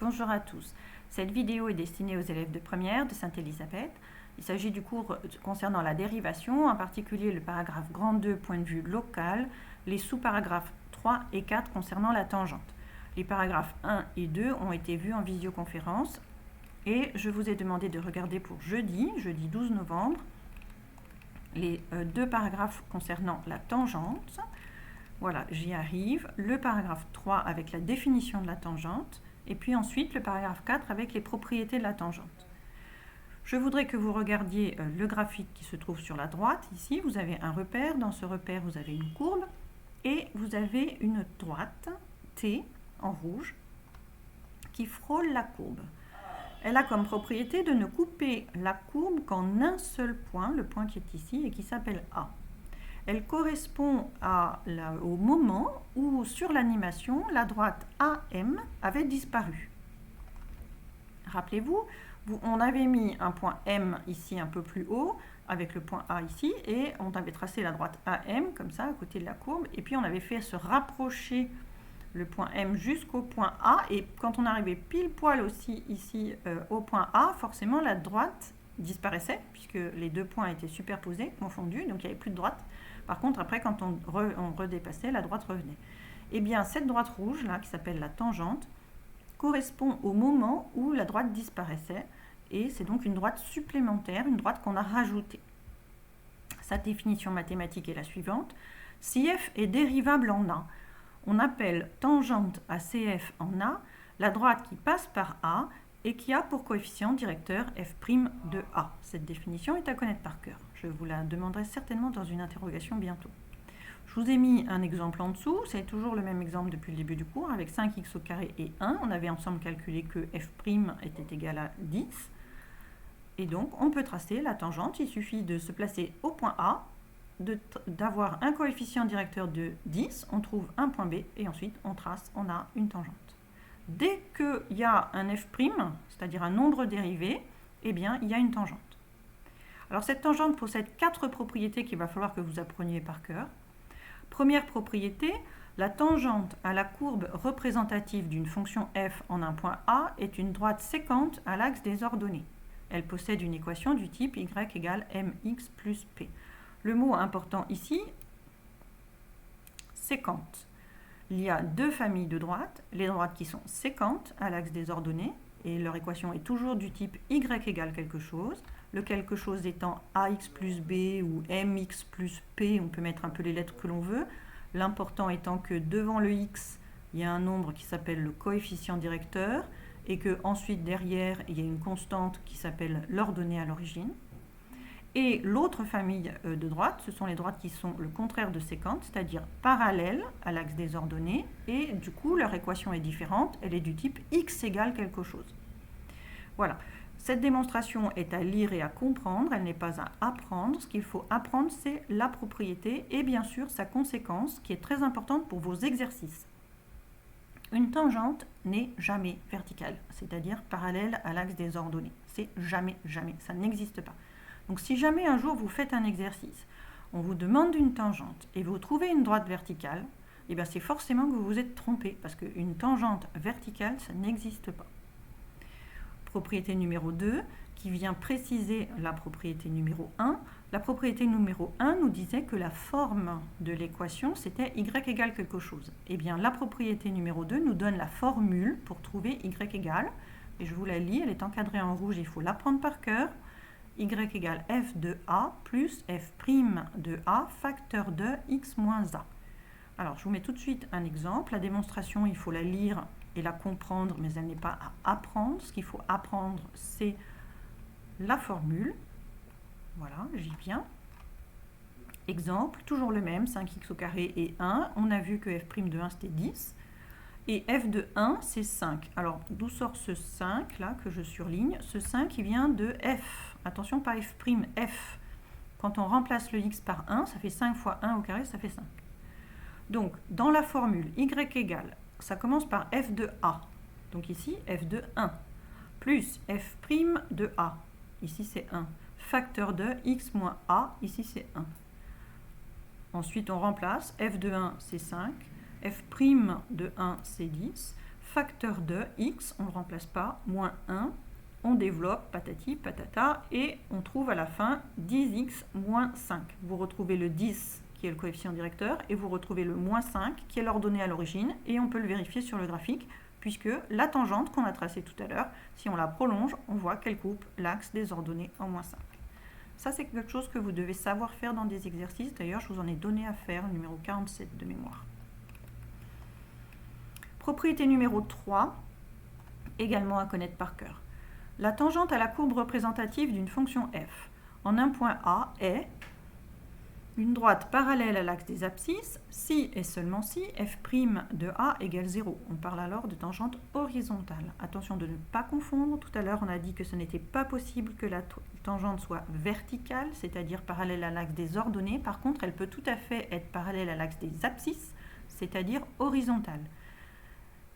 Bonjour à tous. Cette vidéo est destinée aux élèves de première de Sainte-Élisabeth. Il s'agit du cours concernant la dérivation, en particulier le paragraphe grand 2, point de vue local, les sous-paragraphes 3 et 4 concernant la tangente. Les paragraphes 1 et 2 ont été vus en visioconférence et je vous ai demandé de regarder pour jeudi 12 novembre, les deux paragraphes concernant la tangente. Voilà, j'y arrive. Le paragraphe 3 avec la définition de la tangente et puis ensuite le paragraphe 4 avec les propriétés de la tangente. Je voudrais que vous regardiez le graphique qui se trouve sur la droite. Ici, vous avez un repère. Dans ce repère, vous avez une courbe et vous avez une droite T en rouge qui frôle la courbe. Elle a comme propriété de ne couper la courbe qu'en un seul point, le point qui est ici et qui s'appelle A. Elle correspond au moment où, sur l'animation, la droite AM avait disparu. Rappelez-vous, on avait mis un point M ici un peu plus haut, avec le point A ici, et on avait tracé la droite AM, comme ça, à côté de la courbe, et puis on avait fait se rapprocher le point M jusqu'au point A, et quand on arrivait pile poil aussi ici au point A, forcément la droite disparaissait, puisque les deux points étaient superposés, confondus, donc il n'y avait plus de droite. Par contre, après, quand on redépassait, la droite revenait. Eh bien, cette droite rouge, là, qui s'appelle la tangente, correspond au moment où la droite disparaissait, et c'est donc une droite supplémentaire, une droite qu'on a rajoutée. Sa définition mathématique est la suivante. Si f est dérivable en A, on appelle tangente à CF en A la droite qui passe par A et qui a pour coefficient directeur f' de A. Cette définition est à connaître par cœur. Je vous la demanderai certainement dans une interrogation bientôt. Je vous ai mis un exemple en dessous, c'est toujours le même exemple depuis le début du cours, avec 5x au carré et 1. On avait ensemble calculé que f' était égal à 10. Et donc, on peut tracer la tangente. Il suffit de se placer au point A, d'avoir un coefficient directeur de 10, on trouve un point B, et ensuite on trace, on a une tangente. Dès qu'il y a un f', c'est-à-dire un nombre dérivé, eh bien, il y a une tangente. Alors, cette tangente possède 4 propriétés qu'il va falloir que vous appreniez par cœur. Première propriété, la tangente à la courbe représentative d'une fonction f en un point A est une droite sécante à l'axe des ordonnées. Elle possède une équation du type y égale mx plus p. Le mot important ici, sécante. Il y a deux familles de droites, les droites qui sont sécantes à l'axe des ordonnées, et leur équation est toujours du type y égale quelque chose, le quelque chose étant ax plus b ou mx plus p, on peut mettre un peu les lettres que l'on veut, l'important étant que devant le x, il y a un nombre qui s'appelle le coefficient directeur, et que ensuite derrière, il y a une constante qui s'appelle l'ordonnée à l'origine. Et l'autre famille de droites, ce sont les droites qui sont le contraire de séquentes, c'est-à-dire parallèles à l'axe des ordonnées, et du coup, leur équation est différente, elle est du type x égale quelque chose. Voilà, cette démonstration est à lire et à comprendre, elle n'est pas à apprendre. Ce qu'il faut apprendre, c'est la propriété et bien sûr sa conséquence, qui est très importante pour vos exercices. Une tangente n'est jamais verticale, c'est-à-dire parallèle à l'axe des ordonnées. C'est jamais, ça n'existe pas. Donc si jamais un jour vous faites un exercice, on vous demande une tangente et vous trouvez une droite verticale, eh bien c'est forcément que vous vous êtes trompé, parce qu'une tangente verticale, ça n'existe pas. Propriété numéro 2, qui vient préciser la propriété numéro 1. La propriété numéro 1 nous disait que la forme de l'équation, c'était y égale quelque chose. Eh bien, la propriété numéro 2 nous donne la formule pour trouver y égale, et je vous la lis, elle est encadrée en rouge, il faut l'apprendre par cœur. Y égale f de a plus f' de a facteur de x moins a. Alors, je vous mets tout de suite un exemple. La démonstration, il faut la lire et la comprendre, mais elle n'est pas à apprendre. Ce qu'il faut apprendre, c'est la formule. Voilà, j'y viens. Exemple, toujours le même, 5x au carré et 1. On a vu que f' de 1, c'était 10. Et f de 1, c'est 5. Alors, d'où sort ce 5, là, que je surligne? Ce 5, il vient de f. Attention, pas f', f. Quand on remplace le x par 1, ça fait 5 fois 1 au carré, ça fait 5. Donc, dans la formule y égale, ça commence par f de a. Donc ici, f de 1. Plus f' de a. Ici, c'est 1. Facteur de x moins a. Ici, c'est 1. Ensuite, on remplace. F de 1, c'est 5. F' de 1, c'est 10. facteur de x, on ne le remplace pas, moins 1, on développe, patati, patata, et on trouve à la fin 10x moins 5. Vous retrouvez le 10 qui est le coefficient directeur, et vous retrouvez le moins 5 qui est l'ordonnée à l'origine, et on peut le vérifier sur le graphique, puisque la tangente qu'on a tracée tout à l'heure, si on la prolonge, on voit qu'elle coupe l'axe des ordonnées en moins 5. Ça, c'est quelque chose que vous devez savoir faire dans des exercices. D'ailleurs, je vous en ai donné à faire, numéro 47 de mémoire. Propriété numéro 3, également à connaître par cœur. La tangente à la courbe représentative d'une fonction f en un point A est une droite parallèle à l'axe des abscisses, si et seulement si f' de A égale 0. On parle alors de tangente horizontale. Attention de ne pas confondre. Tout à l'heure, on a dit que ce n'était pas possible que la tangente soit verticale, c'est-à-dire parallèle à l'axe des ordonnées. Par contre, elle peut tout à fait être parallèle à l'axe des abscisses, c'est-à-dire horizontale.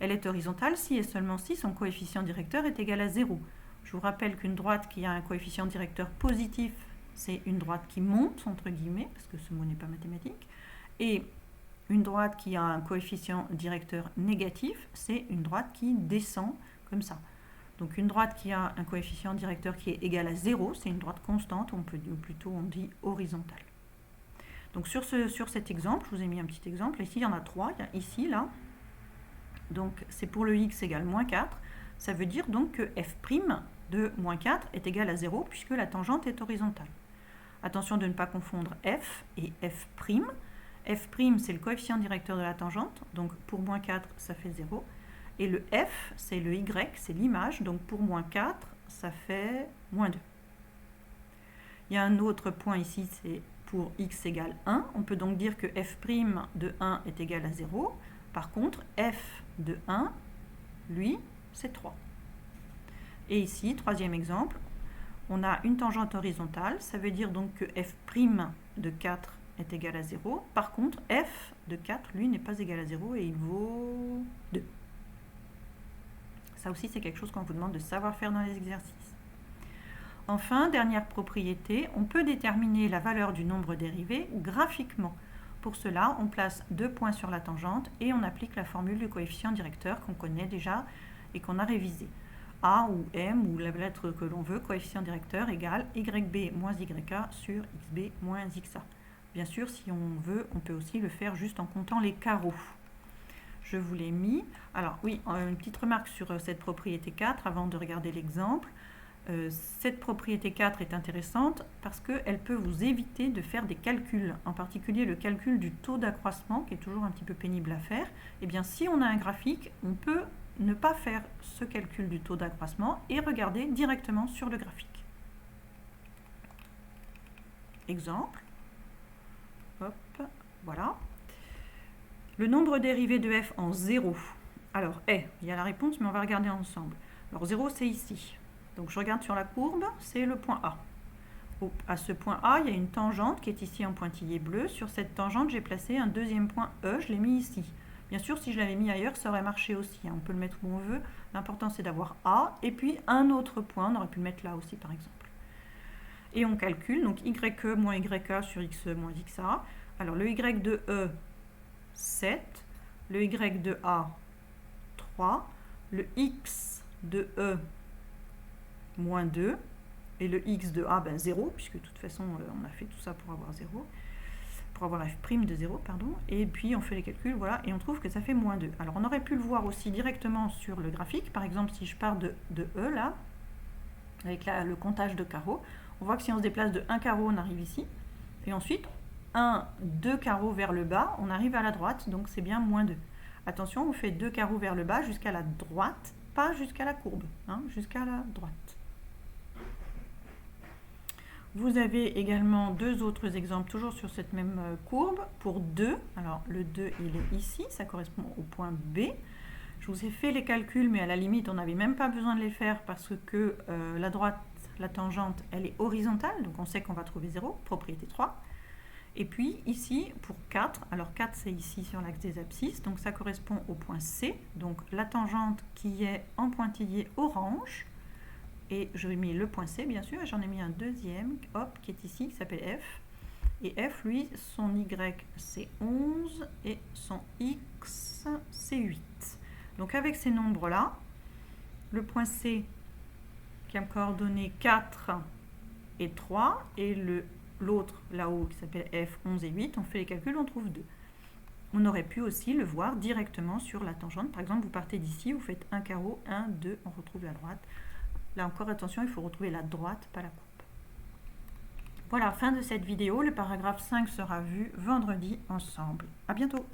Elle est horizontale si et seulement si son coefficient directeur est égal à 0. Je vous rappelle qu'une droite qui a un coefficient directeur positif, c'est une droite qui monte, entre guillemets, parce que ce mot n'est pas mathématique. Et une droite qui a un coefficient directeur négatif, c'est une droite qui descend comme ça. Donc une droite qui a un coefficient directeur qui est égal à 0, c'est une droite constante, ou plutôt on dit horizontale. Donc sur cet exemple, je vous ai mis un petit exemple. Ici, il y en a 3. Il y a ici, là. Donc c'est pour le x égale moins 4. Ça veut dire donc que f' de moins 4 est égal à 0 puisque la tangente est horizontale. Attention de ne pas confondre f et f'. F', c'est le coefficient directeur de la tangente, donc pour moins 4, ça fait 0. Et le f, c'est le y, c'est l'image, donc pour moins 4, ça fait moins 2. Il y a un autre point ici, c'est pour x égale 1. On peut donc dire que f' de 1 est égal à 0. Par contre, f de 1, lui, c'est 3. Et ici, troisième exemple, on a une tangente horizontale, ça veut dire donc que f' de 4 est égal à 0. Par contre, f de 4, lui, n'est pas égal à 0 et il vaut 2. Ça aussi, c'est quelque chose qu'on vous demande de savoir faire dans les exercices. Enfin, dernière propriété, on peut déterminer la valeur du nombre dérivé graphiquement. Pour cela, on place 2 points sur la tangente et on applique la formule du coefficient directeur qu'on connaît déjà et qu'on a révisé. A ou M ou la lettre que l'on veut, coefficient directeur égale YB moins YA sur XB moins XA. Bien sûr, si on veut, on peut aussi le faire juste en comptant les carreaux. Je vous l'ai mis. Alors oui, une petite remarque sur cette propriété 4 avant de regarder l'exemple. Cette propriété 4 est intéressante parce qu'elle peut vous éviter de faire des calculs, en particulier le calcul du taux d'accroissement qui est toujours un petit peu pénible à faire. Eh bien, si on a un graphique, on peut ne pas faire ce calcul du taux d'accroissement et regarder directement sur le graphique. Exemple. Hop, voilà. Le nombre dérivé de f en 0. Alors, il y a la réponse, mais on va regarder ensemble. Alors, 0, c'est ici. Donc, je regarde sur la courbe, c'est le point A. À ce point A, il y a une tangente qui est ici en pointillé bleu. Sur cette tangente, j'ai placé un deuxième point E, je l'ai mis ici. Bien sûr, si je l'avais mis ailleurs, ça aurait marché aussi. On peut le mettre où on veut. L'important, c'est d'avoir A. Et puis, un autre point, on aurait pu le mettre là aussi, par exemple. Et on calcule, donc YE moins YA sur X moins XA. Alors, le Y de E, 7. Le Y de A, 3. Le X de E, moins 2. Et le X de A, 0, puisque de toute façon, on a fait tout ça pour avoir 0. Pour avoir f' de 0, pardon, et puis on fait les calculs, voilà, et on trouve que ça fait moins 2. Alors on aurait pu le voir aussi directement sur le graphique, par exemple si je pars de E là, avec le comptage de carreaux, on voit que si on se déplace de 1 carreau, on arrive ici, et ensuite 2 carreaux vers le bas, on arrive à la droite, donc c'est bien moins 2. Attention, on fait 2 carreaux vers le bas jusqu'à la droite, pas jusqu'à la courbe, hein, jusqu'à la droite. Vous avez également 2 autres exemples, toujours sur cette même courbe, pour 2. Alors, le 2, il est ici, ça correspond au point B. Je vous ai fait les calculs, mais à la limite, on n'avait même pas besoin de les faire parce que la droite, la tangente, elle est horizontale, donc on sait qu'on va trouver 0, propriété 3. Et puis, ici, pour 4, alors 4, c'est ici sur l'axe des abscisses, donc ça correspond au point C, donc la tangente qui est en pointillé orange. Et je vais mis le point C, bien sûr, et j'en ai mis un deuxième, hop, qui est ici, qui s'appelle F. Et F, lui, son Y, c'est 11, et son X, c'est 8. Donc avec ces nombres-là, le point C qui a coordonnées 4 et 3, et l'autre là-haut qui s'appelle F, 11 et 8, on fait les calculs, on trouve 2. On aurait pu aussi le voir directement sur la tangente. Par exemple, vous partez d'ici, vous faites un carreau, 1, 2, on retrouve la droite. Là encore, attention, il faut retrouver la droite, pas la courbe. Voilà, fin de cette vidéo. Le paragraphe 5 sera vu vendredi ensemble. À bientôt!